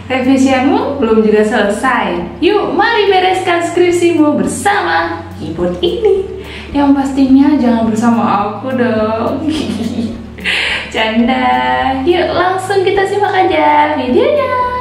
Revisianmu belum juga selesai. Yuk, mari bereskan skripsimu bersama keyboard ini. Yang pastinya jangan bersama aku dong. Canda. Yuk, langsung kita simak aja videonya.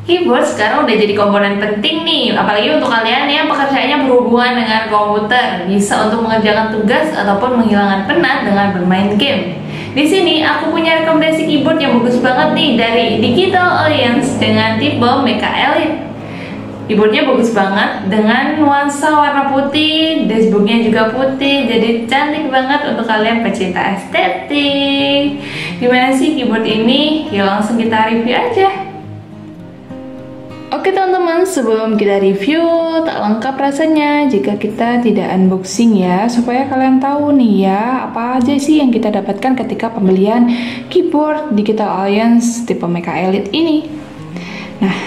Keyboard sekarang udah jadi komponen penting nih, apalagi untuk kalian yang pekerjaannya berhubungan dengan komputer, bisa untuk mengerjakan tugas ataupun menghilangkan penat dengan bermain game. Di sini aku punya rekomendasi keyboard yang bagus banget nih dari Digital Alliance dengan tipe Mecha Elite. Keyboardnya bagus banget dengan nuansa warna putih, dashboardnya juga putih, jadi cantik banget untuk kalian pecinta estetik. Gimana sih keyboard ini? Ya langsung kita review aja. Oke teman-teman, sebelum kita review, tak lengkap rasanya jika kita tidak unboxing ya, supaya kalian tahu nih ya, apa aja sih yang kita dapatkan ketika pembelian keyboard Digital Alliance tipe Mecha Elite ini. Nah,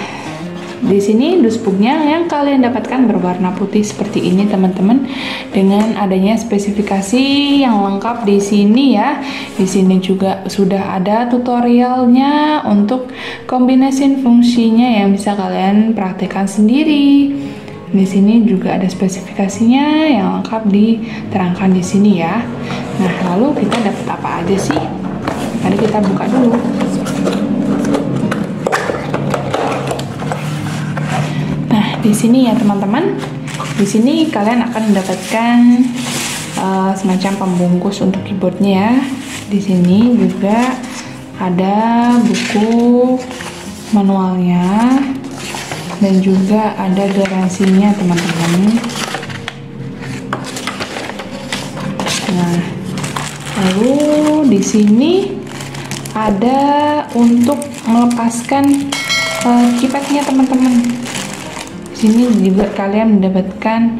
di sini dashboardnya yang kalian dapatkan berwarna putih seperti ini teman-teman, dengan adanya spesifikasi yang lengkap di sini ya. Di sini juga sudah ada tutorialnya untuk kombinasi fungsinya yang bisa kalian praktekkan sendiri. Di sini juga ada spesifikasinya yang lengkap diterangkan di sini ya. Nah, lalu kita dapat apa aja sih? Mari kita buka dulu. Di sini ya teman-teman, di sini kalian akan mendapatkan semacam pembungkus untuk keyboardnya ya. Di sini juga ada buku manualnya dan juga ada garansinya teman-teman. Nah, lalu di sini ada untuk melepaskan keypadnya teman-teman. Sini juga kalian mendapatkan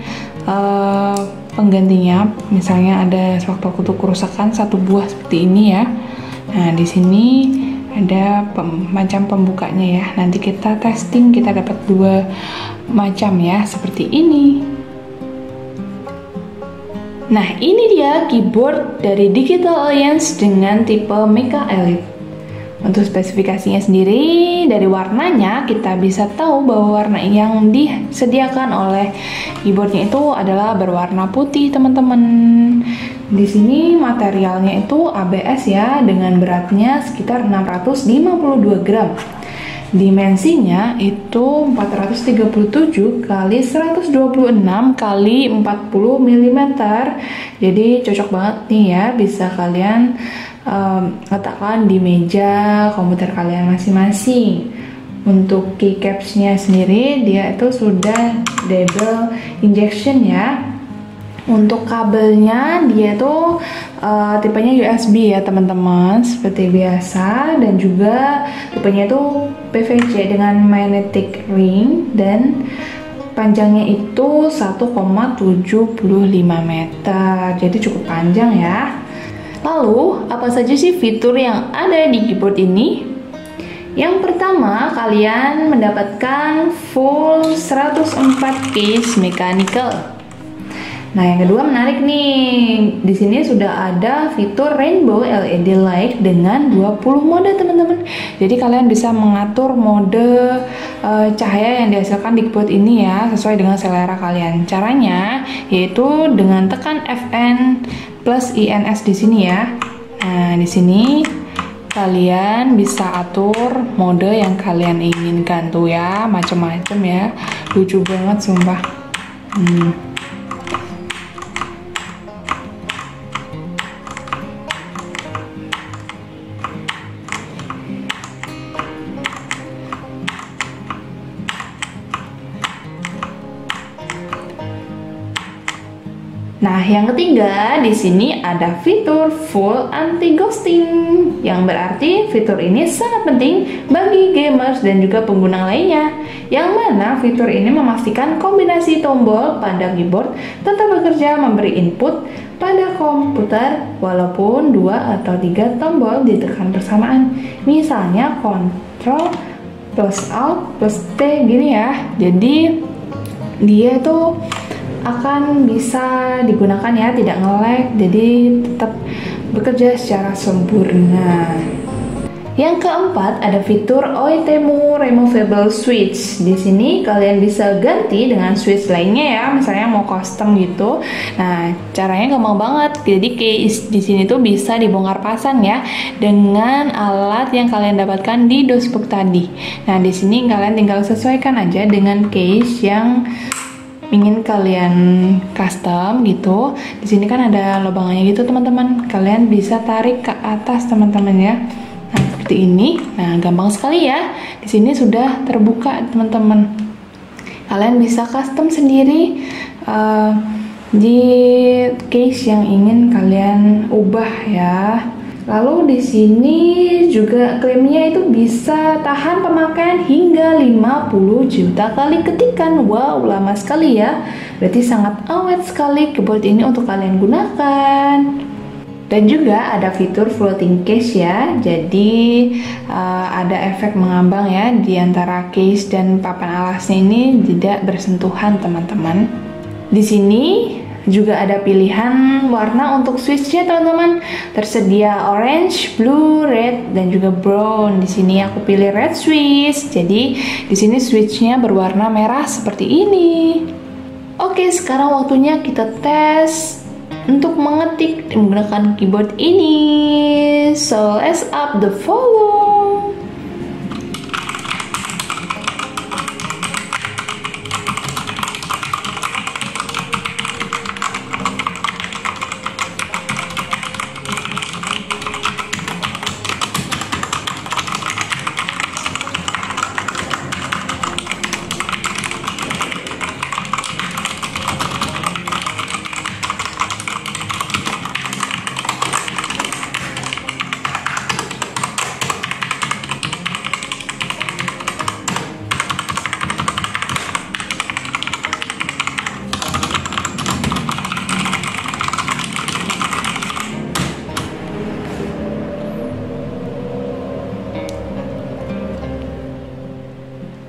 penggantinya, misalnya ada sewaktu-waktu kerusakan satu buah seperti ini ya. Nah, di sini ada macam pembukanya ya. Nanti kita testing, kita dapat dua macam ya, seperti ini. Nah, ini dia keyboard dari Digital Alliance dengan tipe Mecha Elite. Untuk spesifikasinya sendiri, dari warnanya kita bisa tahu bahwa warna yang disediakan oleh keyboardnya itu adalah berwarna putih teman-teman. Di sini materialnya itu ABS ya, dengan beratnya sekitar 652 gram. Dimensinya itu 437 kali 126 kali 40 mm. Jadi cocok banget nih ya, bisa kalian letakkan di meja komputer kalian masing-masing. Untuk keycapsnya sendiri dia itu sudah double injection ya. Untuk kabelnya dia tuh tipenya USB ya teman-teman, seperti biasa, dan juga tipenya itu PVC dengan magnetic ring dan panjangnya itu 1,75 meter, jadi cukup panjang ya. Lalu, apa saja sih fitur yang ada di keyboard ini? Yang pertama, kalian mendapatkan full 104 case mechanical. Nah, yang kedua menarik nih. Di sini sudah ada fitur rainbow LED light dengan 20 mode, teman-teman. Jadi kalian bisa mengatur mode cahaya yang dihasilkan di keyboard ini ya, sesuai dengan selera kalian. Caranya yaitu dengan tekan Fn plus INS di sini ya. Nah, di sini kalian bisa atur mode yang kalian inginkan tuh ya, macam-macam ya. Lucu banget sumpah. Nah, yang ketiga di sini ada fitur full anti ghosting, yang berarti fitur ini sangat penting bagi gamers dan juga pengguna lainnya. Yang mana fitur ini memastikan kombinasi tombol pada keyboard tetap bekerja memberi input pada komputer walaupun 2 atau 3 tombol ditekan bersamaan. Misalnya Ctrl plus Alt plus T gini ya. Jadi dia tuh akan bisa digunakan ya, tidak nge-lag, jadi tetap bekerja secara sempurna. Yang keempat, ada fitur OITEMU Removable Switch. Di sini kalian bisa ganti dengan switch lainnya ya, misalnya mau custom gitu. Nah, caranya gampang banget. Jadi case di sini tuh bisa dibongkar pasang ya dengan alat yang kalian dapatkan di dosbook tadi. Nah, di sini kalian tinggal sesuaikan aja dengan case yang ingin kalian custom gitu. Di sini kan ada lubangannya gitu teman-teman. Kalian bisa tarik ke atas teman-teman ya. Nah, seperti ini. Nah, gampang sekali ya. Di sini sudah terbuka teman-teman. Kalian bisa custom sendiri di case yang ingin kalian ubah ya. Lalu di sini juga klaimnya itu bisa tahan pemakaian hingga 50 juta kali ketikan. Wow, lama sekali ya. Berarti sangat awet sekali keyboard ini untuk kalian gunakan. Dan juga ada fitur floating case ya. Jadi ada efek mengambang ya di antara case dan papan alasnya ini tidak bersentuhan teman-teman. Di sini juga ada pilihan warna untuk switchnya teman-teman. Tersedia orange, blue, red, dan juga brown. Di sini aku pilih red switch. Jadi di sini switchnya berwarna merah seperti ini. Oke, sekarang waktunya kita tes untuk mengetik menggunakan keyboard ini. So let's up the volume.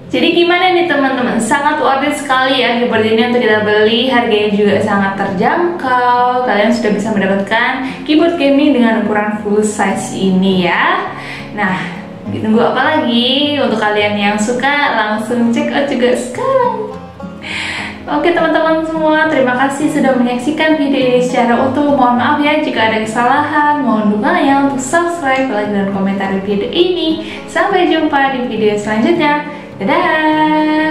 Jadi gimana nih teman-teman, sangat worth it sekali ya keyboard ini untuk kita beli. Harganya juga sangat terjangkau. Kalian sudah bisa mendapatkan keyboard gaming dengan ukuran full size ini ya. Nah, tunggu apa lagi? Untuk kalian yang suka langsung check out juga sekarang. Oke teman-teman semua, terima kasih sudah menyaksikan video ini secara utuh. Mohon maaf ya jika ada kesalahan. Mohon dukungannya untuk subscribe, like, dan komentar video ini. Sampai jumpa di video selanjutnya. Dadah!